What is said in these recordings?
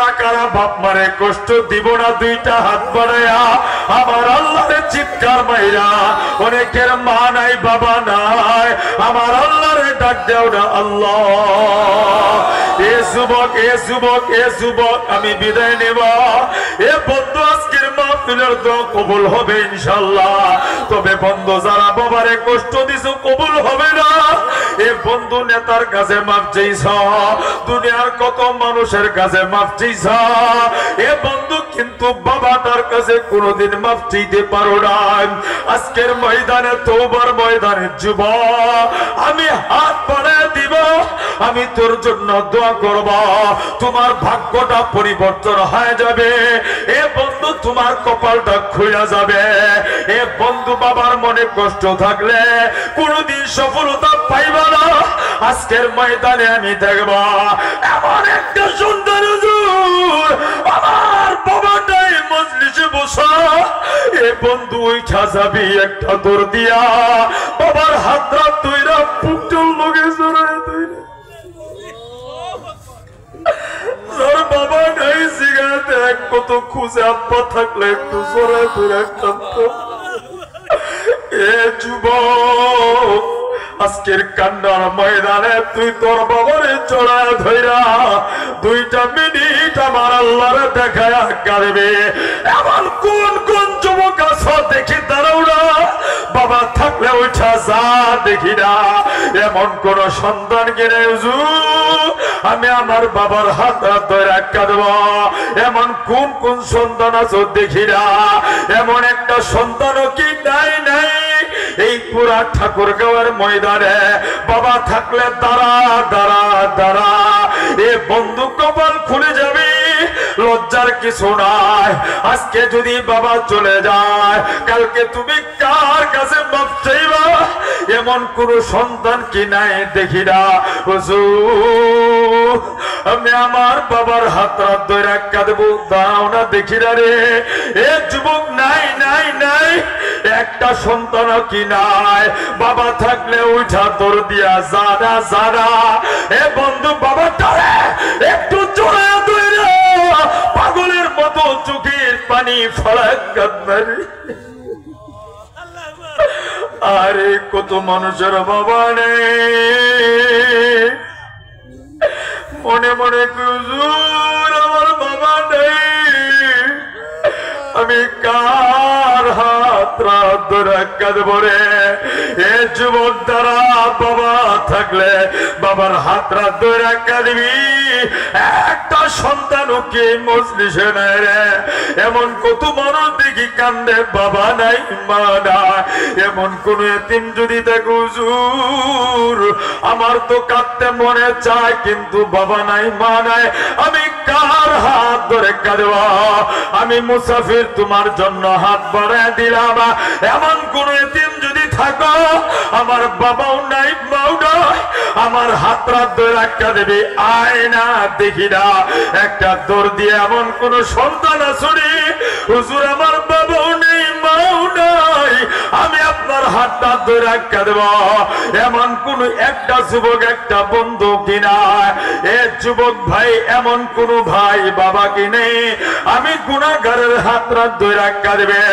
কারা কারা বাপ মারে কষ্ট দিব না দুইটা হাত বাড়ায়া আমার আল্লাহরে চিৎকার মাইরা অনেকের মা নাই বাবা নাই আমার আল্লাহরে ডাক দেও না আল্লাহ এ যুবক এ যুবক এ যুবক আমি বিদায় নেব এ বন্ধু আজকের মাহফিলের দোয়া কবুল হবে ইনশাআল্লাহ তবে বন্ধু যারা বাবারে কষ্ট দিছো কবুল হবে না এ বন্ধু নেতার কাছে মাফ চাইছ দুনিয়ার কত মানুষের কাছে মাফ চাইছ এ বন্ধু কিন্তু বাবাটার কাছে কোনোদিন মাফ চাইতে পারো না আজকের ময়দানে তওবার ময়দানে যুবক আমি হাত বাড়ায় দিব আমি তোর জন্য দোয়া করব তোমার ভাগ্যটা পরিবর্তন হয়ে যাবে এ বন্ধু তোমার কপালটা খুলে যাবে এ বন্ধু বাবার মনে কষ্ট থাকলে কোনোদিন সফলতা পাইবা না আজকের ময়দানে আমি দেখব এমন একটা সুন্দর হুজুর আমার বাবাটাই মজলিসে বসা এ বন্ধু উঠা যাবি একটা দৌড় দিয়া বাবার হাতটা তুইরা পুটল লগে জড়ায় তুইরা বাবা নাই সিগারেট এক কত খুঁজে আব্বা থাকলে একটু জড়ায় তুইরা কাঁদতো এ যুবক আজকের কান্নার ময়দানে তুই তোর বাবারে চড়ায় ধইরা দুইটা মিনিট আমার আল্লাহরে দেখায় কাঁদবে এমন কোন কোন যুবক আছো দেখি দাঁড়াও না বাবা থাকলে উঠা যা দেখি না এমন কোন সন্তান কিনে আমি আমার বাবার হাত ধরে কাঁদব এমন কোন কোন সন্তান আছো দেখি না এমন একটা সন্তানও কি নাই নাই এই পুরা ঠাকুরগাঁওয়ের ময়দানে বাবা থাকলে দাঁড়া দাঁড়া দাঁড়া এ বন্ধু কপাল খুলে যাবে লজ্জার কিছু নাই আজকে যদি বাবা চলে যায় কালকে তুমি কার কাছে মাফ চাইবা এমন কোন সন্তান কি নাই দেখি না হুজুর আমি আমার বাবার হাতটা ধরে কাঁদবো দাও না দেখি না রে এ যুবক নাই নাই নাই একটা সন্তান কি নাই বাবা থাকলে উঠা তোর দিয়া জানা জানা এ বন্ধু বাবাটারে একটু জোরে ধরে পাগলের মতো চোখের পানি ফলাক কাঁদবে আরে কত মানুষের বাবা নেই মনে মনে হুজুর আমার বাবা নেই আমি কার হাত ধরে কাঁদব রে এ যুবক দ্বারা বাবা থাকলে বাবার হাত ধরে কাঁদবি একটা সন্তানও কে মজলিসে নাই রে এমন কত মানুষ দেখি কান্দে বাবা নাই মা নাই এমন কোন এতিম যদি দেখো হুজুর আমার তো কাঁদতে মনে চায় কিন্তু বাবা নাই মা নাই আমি কার হাত ধরে কাঁদব আমি মুসাফির তোমার জন্য হাত বাড়ায় দিলাম এমন কোন এতিম যদি থাকো আমার বাবাও নাই মাও নাই আমার হাতটা ধরে কাঁদবে আয় না দেখি না একটা দৌড় দিয়ে এমন কোন সন্তান আসুনি হুজুর আমার বাবাও নেই মাও নাই আমি আপনার হাতটা ধরে কাঁদব এমন কোন একটা যুবক একটা বন্ধু কিনা এ যুবক ভাই এমন কোন ভাই বাবা কি নেই আমি গুনাহগারের হাতটা ধরে কাঁদবে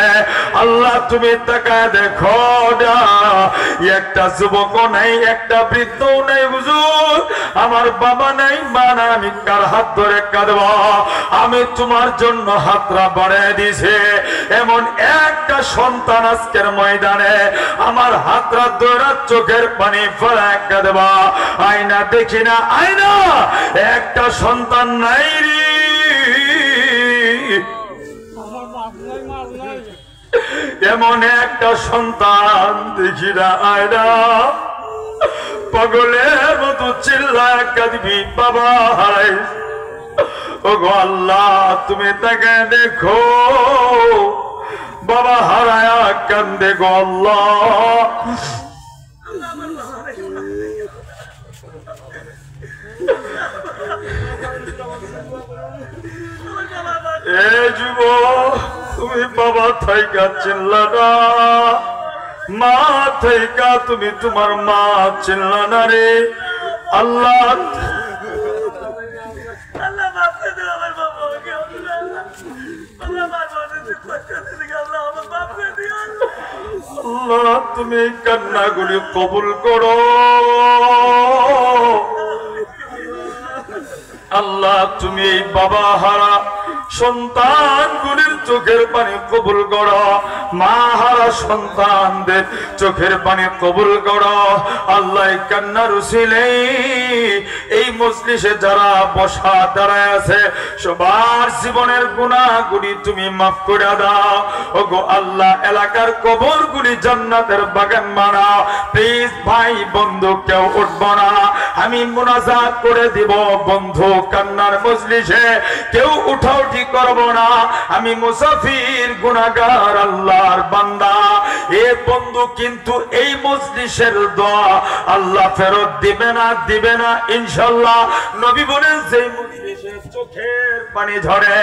আল্লাহ তুমি তাকায় দেখো না একটা যুবকও নাই একটা বৃদ্ধও নাই হুজুর আমার বাবা নাই মা নাই আমি কার হাত ধরে কাঁদব আমি তোমার জন্য হাতটা বাড়ায় দিছে এমন একটা সন্তান আজকের ময়দানে আমার হাতটা ধরে চোখের পানি ফেলায় কাঁদব আয়না দেখি না আয়না একটা সন্তান নাই রে এমন একটা সন্তান দেখি না আয়না পাগলের মতো চিল্লায় কাঁদবি বাবা হারাই ওগো আল্লাহ তুমি তাকে দেখো বাবা হারায়া কান্দে গো আল্লাহ এ যুবক তুমি বাবা থাইকা চিল্লা না মা থাইকা তুমি তোমার মা চিল্লা না রে আল্লাহ আল্লাহ তুমি এই কান্নাগুলি কবুল করো। আল্লাহ তুমি এই বাবা হারা সন্তানগুলির চোখের পানি কবুল করো, মা হারা সন্তানদের চোখের পানি কবুল করো। আল্লাহ কান্নার উসিলে এই মজলিসে যারা বসা দাঁড়ায় আছে সবার জীবনের গুনাহগুলি তুমি মাফ করে দাও। ওগো আল্লাহ এলাকার কবরগুলি জান্নাতের বাগান বানাও। প্লিজ ভাই বন্ধু কেউ উঠবো না, আমি মুনাজাত করে দিব। বন্ধু কান্নার মজলিসে কেউ উঠাউঠি করব না, আমি মুসাফির গুনাহগার আল্লাহর বান্দা। এ বন্ধু কিন্তু এই মজলিসের দোয়া আল্লাহ ফেরত দিবে না ইনশাআল্লাহ। নবী বলেন যেই মজলিসে চোখের পানি ঝরে,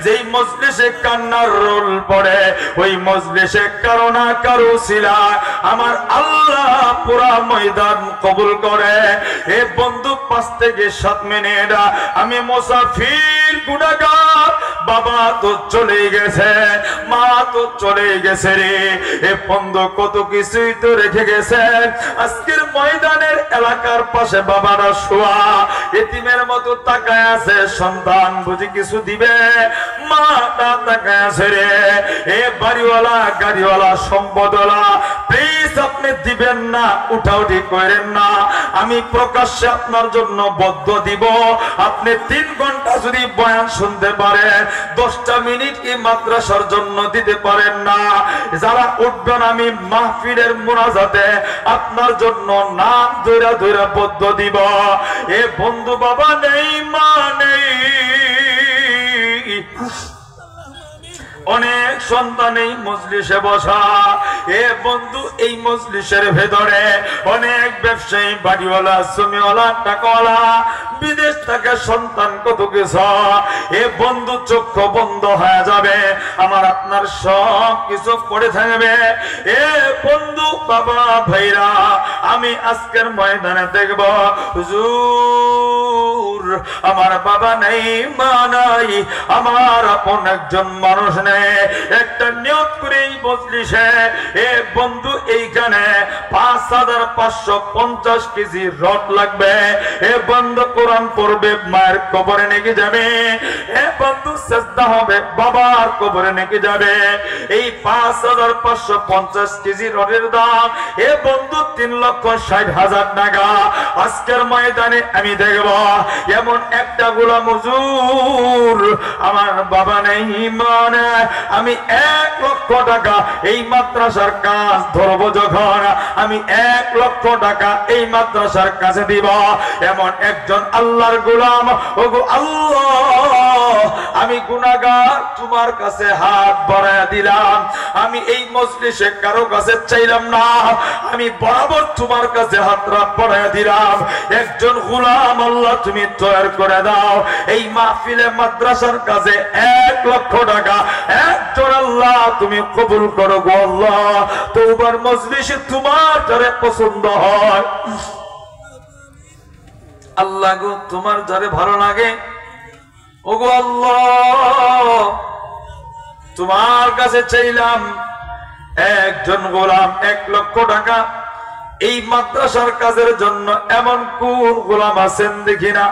যেই মজলিসে কান্নার রোল পড়ে, ওই মজলিসে কারো না কারো সিলায় আমার আল্লাহ পুরা ময়দান কবুল করে। এ বন্ধু 5 থেকে 7 মিনিট আমি মুসাফির গুনাহগার, বাবা তো চলে গেছে, মা তো চলে গেছে রে। এ বন্ধু কত কিছুই তো রেখে গেছে। আজকের ময়দানের এলাকার পাশে বাবারা শোয়া এতিমের মতো তাকায় আছে, সন্তান বুঝি কিছু দিবে, মাটা তাকায় আছে রে। এ বাড়িওয়ালা গাড়িওয়ালা সম্পদওয়ালা প্লিজ আপনি দিবেন না, উঠাউঠি করেন না। আমি প্রকাশ্যে আপনার জন্য বদ্ধ দিব, আপনি 3 ঘন্টা যদি বয়ান শুনতে পারেন, 10টা মিনিট এই মাদ্রাসার জন্য দিতে পারেন না। যারা উঠবেন আমি মাহফিলের মুনাজাতে আপনার জন্য নাম ধইরা ধইরা বদ্ধ দিব। এ বন্ধু বাবা নেই, মা নেই, অনেক সন্তান এই মজলিসে বসা। এ বন্ধু এই মজলিসের ভেতরে অনেক ব্যবসায়ী, বাড়িওয়ালা, জমিওয়ালা, টাকাওয়ালা, বিদেশ থেকে সন্তান কত কিছু। এ বন্ধু চক্ষু বন্ধ হয়ে যাবে, আমার আপনার সব কিছু পড়ে থাকবে। এ বন্ধু বাবা ভাইরা আমি আজকের ময়দানে দেখব হুজুর আমার বাবা নেই, মা নাই, আমার আপন একজন মানুষ নেই। একটা নিয়ত করে এই মজলিসে এ বন্ধু এইখানে 5550 কেজি রড লাগবে। এ বন্ধু কোরআন পড়বে, মায়ের কবরে নিয়ে যাবে। এ বন্ধু সেজদা হবে, বাবার কবরে নিয়ে যাবে। এই 5550 কেজি রডের দাম এ বন্ধু 3,60,000 টাকা। আজকের ময়দানে আমি দেখব এমন একটা গোলাম হুজুর আমার বাবা নেই, মা নেই, আমি 1 লক্ষ টাকা এই মাদ্রাসার কাজ ধরবো। যখন আমি 1 লক্ষ টাকা এই মাদ্রাসার কাছে দিব, এমন একজন আল্লাহর গোলাম। ওগো আল্লাহ আমি গুনাহগার, তোমার কাছে হাত বাড়ায়া দিলাম। আমি এই মজলিসে কারো কাছে চাইলাম না, আমি বরাবর তোমার কাছে হাতটা বাড়ায়া দিলাম। একজন গোলাম আল্লাহ তুমি তৈরি করে দাও। এই মাহফিলে মাদ্রাসার কাছে 1 লক্ষ টাকা একজন আল্লাহ তুমি কবুল করো গো আল্লাহ। তওবার মজলিসে তোমার যারে পছন্দ হয় আল্লাহ গো, তোমার যারে ভালো লাগে ওগো আল্লাহ তোমার কাছে চাইলাম। একজন গোলাম 1 লক্ষ টাকা এই মাদ্রাসার কাজের জন্য। এমন কোন গোলাম আছেন দেখি না?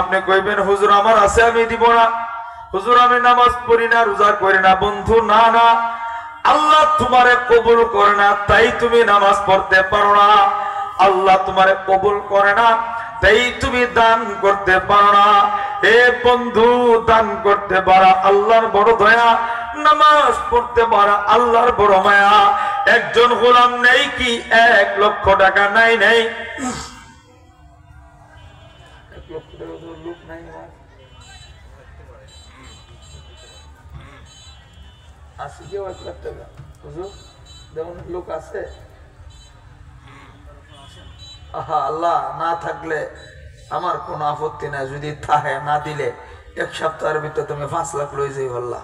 আপনি কইবেন হুজুর আমার আছে, আমি দিব না। হুজুর আমি নামাজ পড়ি না, রোজা করি না। বন্ধু না না, আল্লাহ তোমারে কবুল করে না তাই তুমি নামাজ পড়তে পারো না। আল্লাহ তোমারে কবুল করে না তাই তুমি দান করতে পারো না। এ বন্ধু দান করতে পারা আল্লাহর বড় দয়া, নামাজ পড়তে পারা আল্লাহর বড় মায়া। একজন গোলাম নেই কি 1 লক্ষ টাকা? নাই নেই 1 লক্ষ টাকা লোক নাই। আছে কেউ 1 লাখ টাকা হুজুর দেওয়ার লোক আছে? আহা আল্লাহ না থাকলে আমার কোনো আপত্তি নাই, যদি থাকে না দিলে 1 সপ্তাহের ভিতরে তুমি 5 লাখ লই যাই। আল্লাহ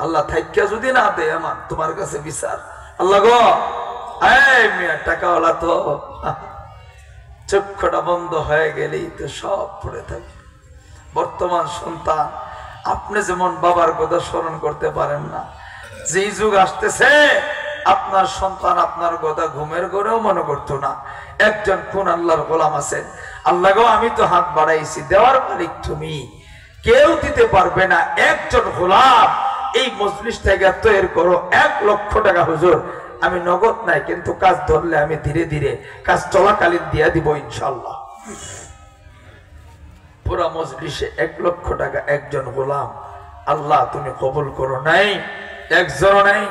আল্লাহ থাইকা যদি না দে আমার তোমার কাছে বিচার। আল্লাহ গো এই মিয়া টাকাওয়ালা তো চক্ষুটা বন্ধ হয়ে গেলেই তো সব পড়ে থাকে। বর্তমান সন্তান আপনি যেমন বাবার কথা স্মরণ করতে পারেন না, যেই যুগ আসতেছে আপনার সন্তান আপনার কথা ঘুমের ঘরেও মনে করতো না। একজন কোন আল্লাহর গোলাম আছেন, আল্লাহ গো আমি তো হাত বাড়াইছি, দেওয়ার মালিক তুমি, কেউ দিতে পারবে না। একজন গোলাম এই মজলিস থেকে তৈরি করো 1 লক্ষ টাকা। হুজুর আমি নগদ নাই, কিন্তু কাজ ধরলে আমি ধীরে ধীরে কাজ চলাকালীন দিয়া দিব ইনশাল্লাহ। পুরা মজলিসে 1 লক্ষ টাকা একজন গোলাম, আল্লাহ তুমি কবুল করো। নাই একজন নাই,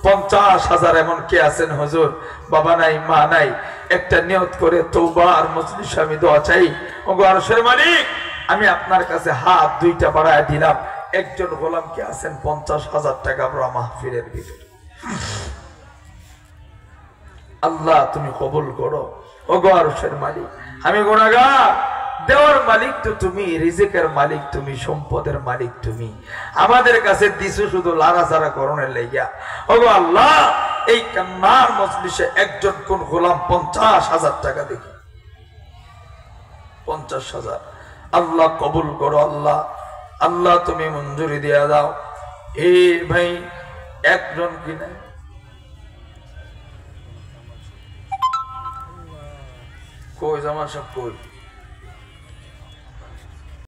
50,000 এমন কে আছেন হুজুর, বাবা নাই মা নাই, একটা নিয়ত করে তওবা আর মজলিসে আমি দোয়া চাই। ওগো আরশের মালিক আমি আপনার কাছে হাত 2টা বাড়ায় দিলাম, একজন গোলাম কে আছেন 50,000 টাকা পুরা মাহফিলের ভিতরে, আল্লাহ তুমি কবুল করো। ওগো আরশের মালিক আমি গুনাহগার, দেওয়ার মালিক তো তুমি, রিজিকের মালিক তুমি, সম্পদের মালিক তুমি, আমাদের কাছে দিছো শুধু লাড়াচাড়া করণের লাইগা। ওগো আল্লাহ এই কান্নার মজলিসে একজন কোন গোলাম 50,000 টাকা দেখি, 50,000 আল্লাহ কবুল করো। আল্লাহ আল্লাহ তুমি মঞ্জুরি দিয়া দাও। এই ভাই একজন কিনা কই জামা সব কই